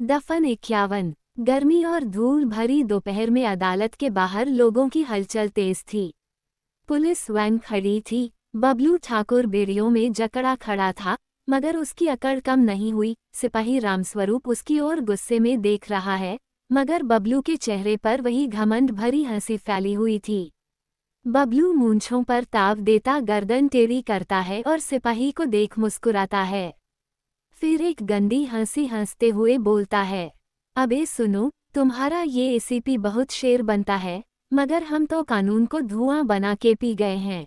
दफन 51। गर्मी और धूल भरी दोपहर में अदालत के बाहर लोगों की हलचल तेज थी। पुलिस वैन खड़ी थी। बबलू ठाकुर बेड़ियों में जकड़ा खड़ा था, मगर उसकी अकड़ कम नहीं हुई। सिपाही रामस्वरूप उसकी ओर गुस्से में देख रहा है, मगर बबलू के चेहरे पर वही घमंड भरी हंसी फैली हुई थी। बबलू मूंछों पर ताव देता गर्दन टेढ़ी करता है और सिपाही को देख मुस्कुराता है। फिर एक गंदी हंसी हंसते हुए बोलता है, अबे सुनो, तुम्हारा ये एसीपी बहुत शेर बनता है, मगर हम तो कानून को धुआं बना के पी गए हैं।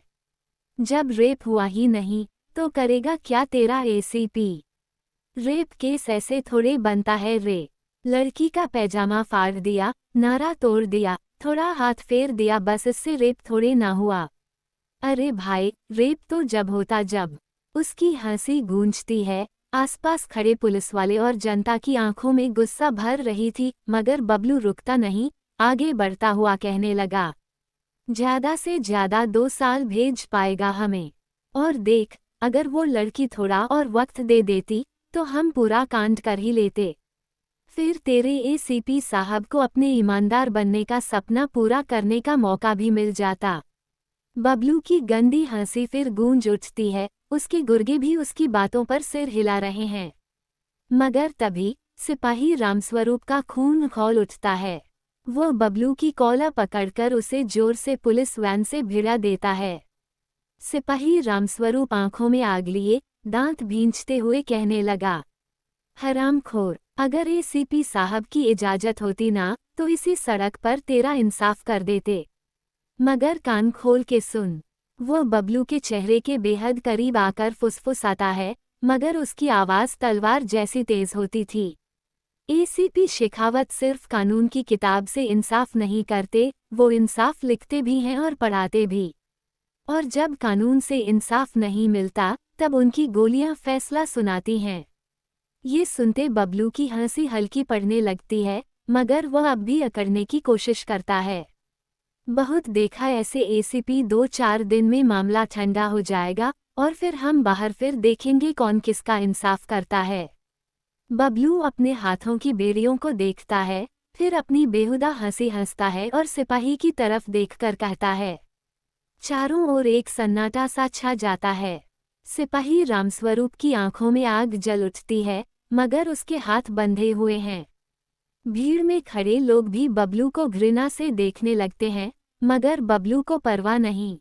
जब रेप हुआ ही नहीं, तो करेगा क्या तेरा एसीपी? रेप केस ऐसे थोड़े बनता है रे। लड़की का पैजामा फाड़ दिया, नारा तोड़ दिया, थोड़ा हाथ फेर दिया, बस इससे रेप थोड़े ना हुआ। अरे भाई, रेप तो जब होता जब। उसकी हंसी गूंजती है। आसपास खड़े पुलिस वाले और जनता की आंखों में गुस्सा भर रही थी, मगर बबलू रुकता नहीं, आगे बढ़ता हुआ कहने लगा, ज्यादा से ज्यादा 2 साल भेज पाएगा हमें। और देख, अगर वो लड़की थोड़ा और वक्त दे देती, तो हम पूरा कांड कर ही लेते। फिर तेरे एसीपी साहब को अपने ईमानदार बनने का सपना पूरा करने का मौका भी मिल जाता। बबलू की गंदी हंसी फिर गूंज उठती है। उसके गुर्गे भी उसकी बातों पर सिर हिला रहे हैं। मगर तभी सिपाही रामस्वरूप का खून खौल उठता है। वो बबलू की कॉलर पकड़कर उसे जोर से पुलिस वैन से भिड़ा देता है। सिपाही रामस्वरूप आंखों में आग लिए, दांत भींचते हुए कहने लगा, हरामखोर, अगर एसीपी साहब की इजाजत होती ना, तो इसी सड़क पर तेरा इंसाफ कर देते। मगर कान खोल के सुन। वो बबलू के चेहरे के बेहद करीब आकर फुसफुसाता है, मगर उसकी आवाज़ तलवार जैसी तेज होती थी। एसीपी शेखावत सिर्फ कानून की किताब से इंसाफ नहीं करते, वो इंसाफ लिखते भी हैं और पढ़ाते भी। और जब कानून से इंसाफ नहीं मिलता, तब उनकी गोलियां फैसला सुनाती हैं। ये सुनते बबलू की हंसी हल्की पड़ने लगती है, मगर वह अब भी अकड़ने की कोशिश करता है। बहुत देखा ऐसे एसीपी, 2-4 दिन में मामला ठंडा हो जाएगा और फिर हम बाहर फिर देखेंगे कौन किसका इंसाफ करता है। बबलू अपने हाथों की बेड़ियों को देखता है, फिर अपनी बेहुदा हंसी हंसता है और सिपाही की तरफ देखकर कहता है। चारों ओर एक सन्नाटा सा छा जाता है। सिपाही रामस्वरूप की आंखों में आग जल उठती है, मगर उसके हाथ बंधे हुए हैं। भीड़ में खड़े लोग भी बबलू को घृणा से देखने लगते हैं, मगर बबलू को परवाह नहीं।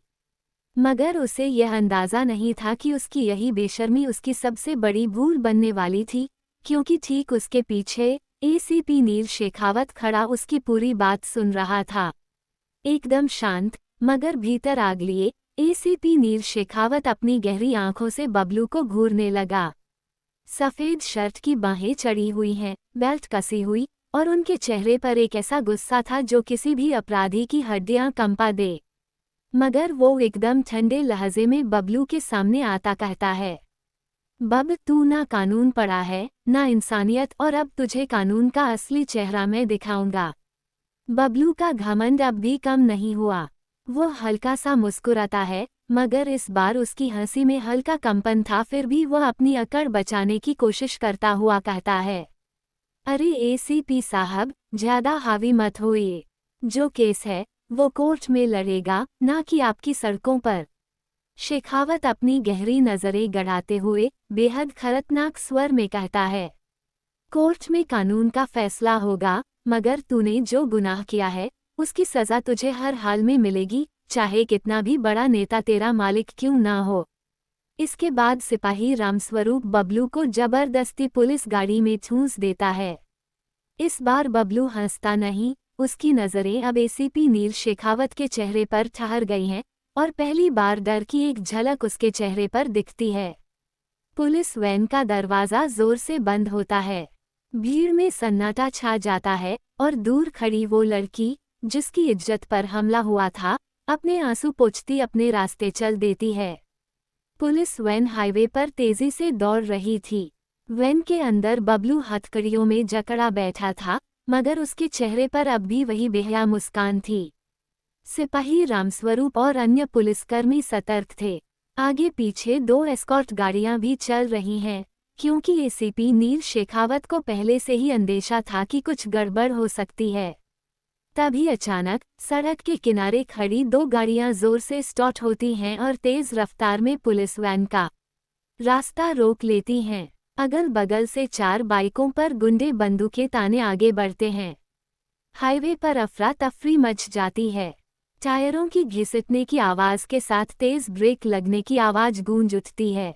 मगर उसे यह अंदाजा नहीं था कि उसकी यही बेशर्मी उसकी सबसे बड़ी भूल बनने वाली थी, क्योंकि ठीक उसके पीछे एसीपी नील शेखावत खड़ा उसकी पूरी बात सुन रहा था। एकदम शांत, मगर भीतर आग लिए, एसीपी नील शेखावत अपनी गहरी आंखों से बबलू को घूरने लगा। सफेद शर्ट की बाहें चढ़ी हुई हैं, बेल्ट कसी हुई, और उनके चेहरे पर एक ऐसा गुस्सा था जो किसी भी अपराधी की हड्डियां कंपा दे। मगर वो एकदम ठंडे लहजे में बबलू के सामने आता कहता है, बब, तू ना कानून पढ़ा है, ना इंसानियत, और अब तुझे कानून का असली चेहरा मैं दिखाऊंगा। बबलू का घमंड अब भी कम नहीं हुआ। वो हल्का सा मुस्कुराता है, मगर इस बार उसकी हंसी में हल्का कंपन था। फिर भी वह अपनी अकड़ बचाने की कोशिश करता हुआ कहता है, अरे एसीपी साहब, ज्यादा हावी मत होइए। जो केस है, वो कोर्ट में लड़ेगा, ना कि आपकी सड़कों पर। शेखावत अपनी गहरी नजरें गड़ाते हुए बेहद खतरनाक स्वर में कहता है, कोर्ट में कानून का फैसला होगा, मगर तूने जो गुनाह किया है, उसकी सजा तुझे हर हाल में मिलेगी, चाहे कितना भी बड़ा नेता तेरा मालिक क्यों ना हो। इसके बाद सिपाही रामस्वरूप बबलू को जबरदस्ती पुलिस गाड़ी में ठूंस देता है। इस बार बबलू हंसता नहीं, उसकी नज़रें अब एसीपी नील शेखावत के चेहरे पर ठहर गई हैं, और पहली बार डर की एक झलक उसके चेहरे पर दिखती है। पुलिस वैन का दरवाज़ा जोर से बंद होता है। भीड़ में सन्नाटा छा जाता है, और दूर खड़ी वो लड़की, जिसकी इज्जत पर हमला हुआ था, अपने आंसू पोंछती अपने रास्ते चल देती है। पुलिस वैन हाईवे पर तेजी से दौड़ रही थी। वैन के अंदर बबलू हथकड़ियों में जकड़ा बैठा था, मगर उसके चेहरे पर अब भी वही बेहया मुस्कान थी। सिपाही रामस्वरूप और अन्य पुलिसकर्मी सतर्क थे। आगे पीछे 2 एस्कॉर्ट गाड़ियां भी चल रही हैं। क्योंकि एसीपी नील शेखावत को पहले से ही अंदेशा था कि कुछ गड़बड़ हो सकती है। तभी अचानक सड़क के किनारे खड़ी दो गाड़ियां जोर से स्टॉप होती हैं और तेज रफ्तार में पुलिस वैन का रास्ता रोक लेती हैं। अगल बगल से 4 बाइकों पर गुंडे बंदूकें ताने आगे बढ़ते हैं। हाईवे पर अफरा तफरी मच जाती है। टायरों की घिसटने की आवाज के साथ तेज ब्रेक लगने की आवाज गूंज उठती है।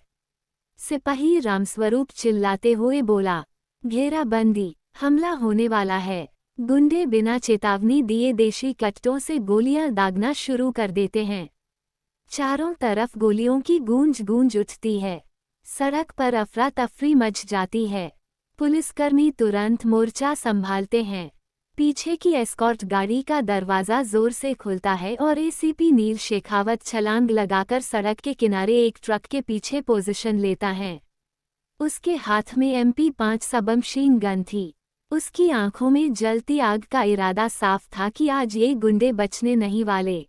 सिपाही रामस्वरूप चिल्लाते हुए बोला, घेराबंदी, हमला होने वाला है। गुंडे बिना चेतावनी दिए देशी कट्टों से गोलियां दागना शुरू कर देते हैं। चारों तरफ गोलियों की गूंज गूंज उठती है। सड़क पर अफरा तफरी मच जाती है। पुलिसकर्मी तुरंत मोर्चा संभालते हैं। पीछे की एस्कॉर्ट गाड़ी का दरवाजा जोर से खुलता है और एसीपी नील शेखावत छलांग लगाकर सड़क के किनारे एक ट्रक के पीछे पोजीशन लेता है। उसके हाथ में MP5 सबमशीन गन थी। उसकी आंखों में जलती आग का इरादा साफ था कि आज ये गुंडे बचने नहीं वाले।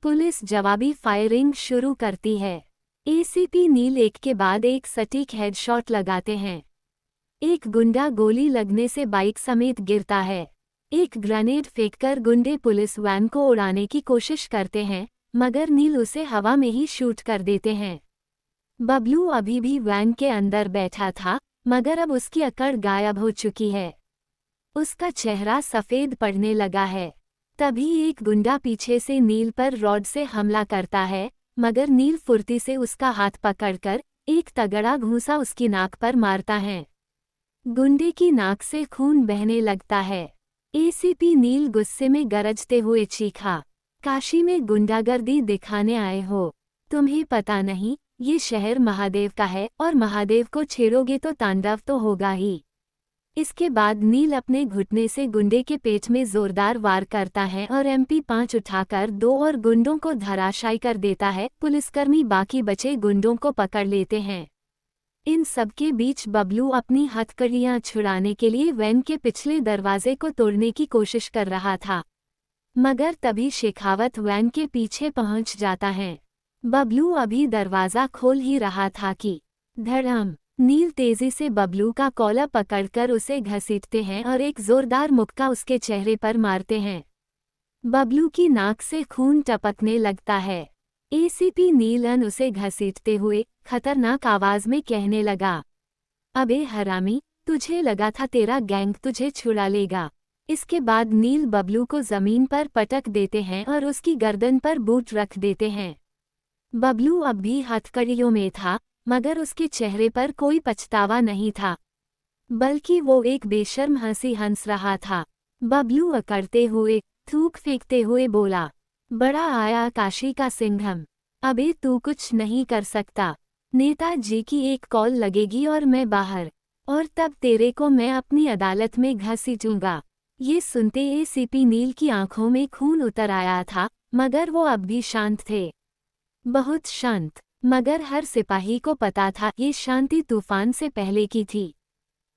पुलिस जवाबी फायरिंग शुरू करती है। एसीपी नील एक के बाद एक सटीक हेडशॉट लगाते हैं। एक गुंडा गोली लगने से बाइक समेत गिरता है। एक ग्रेनेड फेंककर गुंडे पुलिस वैन को उड़ाने की कोशिश करते हैं, मगर नील उसे हवा में ही शूट कर देते हैं। बबलू अभी भी वैन के अंदर बैठा था, मगर अब उसकी अकड़ गायब हो चुकी है। उसका चेहरा सफ़ेद पड़ने लगा है। तभी एक गुंडा पीछे से नील पर रॉड से हमला करता है, मगर नील फुर्ती से उसका हाथ पकड़कर एक तगड़ा घूंसा उसकी नाक पर मारता है। गुंडे की नाक से खून बहने लगता है। एसीपी नील गुस्से में गरजते हुए चीखा, काशी में गुंडागर्दी दिखाने आए हो? तुम्हें पता नहीं ये शहर महादेव का है और महादेव को छेड़ोगे तो तांडव तो होगा ही। इसके बाद नील अपने घुटने से गुंडे के पेट में जोरदार वार करता है और MP5 उठाकर 2 और गुंडों को धराशायी कर देता है। पुलिसकर्मी बाकी बचे गुंडों को पकड़ लेते हैं। इन सबके बीच बबलू अपनी हथकड़ियां छुड़ाने के लिए वैन के पिछले दरवाजे को तोड़ने की कोशिश कर रहा था, मगर तभी शेखावत वैन के पीछे पहुंच जाता है। बबलू अभी दरवाजा खोल ही रहा था कि धड़ाम, नील तेजी से बबलू का कॉलर पकड़कर उसे घसीटते हैं और एक जोरदार मुक्का उसके चेहरे पर मारते हैं। बबलू की नाक से खून टपकने लगता है। एसीपी नीलन उसे घसीटते हुए खतरनाक आवाज में कहने लगा, अबे हरामी, तुझे लगा था तेरा गैंग तुझे छुड़ा लेगा। इसके बाद नील बबलू को जमीन पर पटक देते हैं और उसकी गर्दन पर बूट रख देते हैं। बबलू अब भी हथकड़ियों में था, मगर उसके चेहरे पर कोई पछतावा नहीं था, बल्कि वो एक बेशर्म हंसी हंस रहा था। बबलू अकड़ते हुए, थूक फेंकते हुए बोला, बड़ा आया काशी का सिंघम, अबे तू कुछ नहीं कर सकता। नेताजी की एक कॉल लगेगी और मैं बाहर, और तब तेरे को मैं अपनी अदालत में घसीटूंगा। ये सुनते एसीपी नील की आंखों में खून उतर आया था, मगर वो अब भी शांत थे, बहुत शांत। मगर हर सिपाही को पता था ये शांति तूफान से पहले की थी।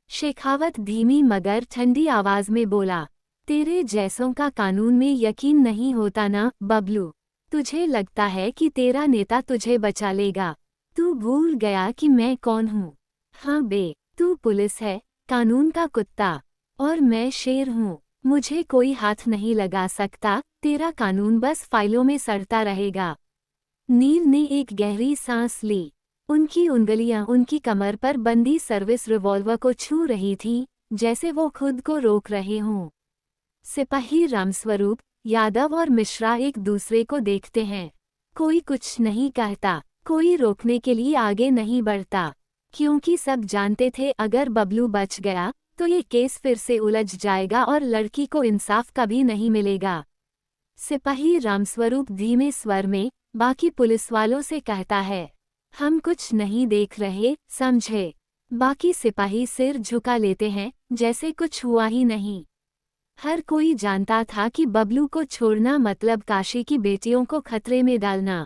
शेखावत धीमी मगर ठंडी आवाज में बोला, तेरे जैसों का कानून में यकीन नहीं होता ना बबलू? तुझे लगता है कि तेरा नेता तुझे बचा लेगा? तू भूल गया कि मैं कौन हूँ? हाँ बे, तू पुलिस है, कानून का कुत्ता, और मैं शेर हूँ। मुझे कोई हाथ नहीं लगा सकता, तेरा कानून बस फाइलों में सड़ता रहेगा। नील ने एक गहरी सांस ली। उनकी उंगलियां उनकी कमर पर बंदी सर्विस रिवॉल्वर को छू रही थीं, जैसे वो खुद को रोक रहे हों। सिपाही रामस्वरूप, यादव और मिश्रा एक दूसरे को देखते हैं। कोई कुछ नहीं कहता, कोई रोकने के लिए आगे नहीं बढ़ता, क्योंकि सब जानते थे अगर बबलू बच गया तो ये केस फिर से उलझ जाएगा और लड़की को इंसाफ कभी नहीं मिलेगा। सिपाही रामस्वरूप धीमे स्वर में बाकी पुलिस वालों से कहता है, हम कुछ नहीं देख रहे, समझे? बाकी सिपाही सिर झुका लेते हैं, जैसे कुछ हुआ ही नहीं। हर कोई जानता था कि बबलू को छोड़ना मतलब काशी की बेटियों को खतरे में डालना,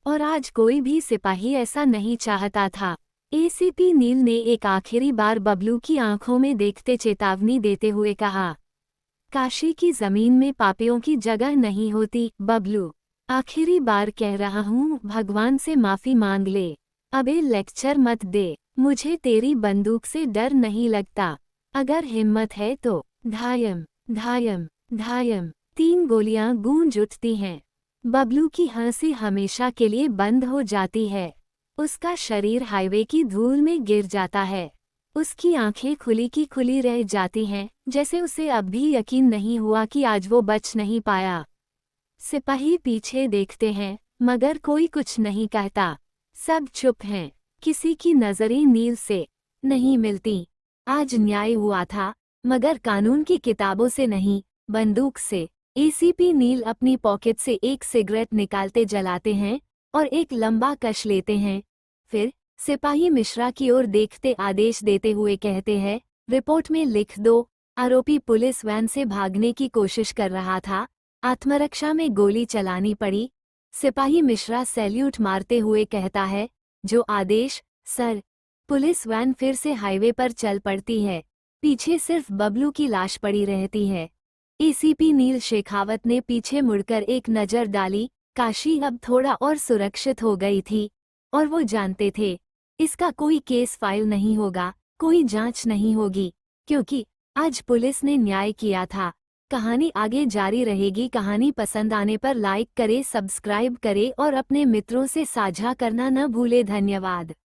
और आज कोई भी सिपाही ऐसा नहीं चाहता था। एसीपी नील ने एक आखिरी बार बबलू की आंखों में देखते चेतावनी देते हुए कहा, काशी की जमीन में पापियों की जगह नहीं होती बबलू। आखिरी बार कह रहा हूँ, भगवान से माफी मांग ले। अबे लेक्चर मत दे। मुझे तेरी बंदूक से डर नहीं लगता। अगर हिम्मत है तो। धायम, धायम, धायम। 3 गोलियां गूंज उठती हैं। बबलू की हंसी हमेशा के लिए बंद हो जाती है। उसका शरीर हाईवे की धूल में गिर जाता है। उसकी आंखें खुली की खुली रह जाती हैं, जैसे उसे अब भी यकीन नहीं हुआ कि आज वो बच नहीं पाया। सिपाही पीछे देखते हैं, मगर कोई कुछ नहीं कहता। सब चुप हैं। किसी की नजरें नील से नहीं मिलती। आज न्याय हुआ था, मगर कानून की किताबों से नहीं, बंदूक से। एसीपी नील अपनी पॉकेट से एक सिगरेट निकालते जलाते हैं और एक लंबा कश लेते हैं। फिर सिपाही मिश्रा की ओर देखते आदेश देते हुए कहते हैं, रिपोर्ट में लिख दो, आरोपी पुलिस वैन से भागने की कोशिश कर रहा था, आत्मरक्षा में गोली चलानी पड़ी। सिपाही मिश्रा सैल्यूट मारते हुए कहता है, जो आदेश, सर। पुलिस वैन फिर से हाईवे पर चल पड़ती है। पीछे सिर्फ बबलू की लाश पड़ी रहती है। एसीपी नील शेखावत ने पीछे मुड़कर एक नज़र डाली। काशी अब थोड़ा और सुरक्षित हो गई थी, और वो जानते थे, इसका कोई केस फाइल नहीं होगा, कोई जांच नहीं होगी, क्योंकि आज पुलिस ने न्याय किया था। कहानी आगे जारी रहेगी। कहानी पसंद आने पर लाइक करें, सब्सक्राइब करें और अपने मित्रों से साझा करना न भूले। धन्यवाद।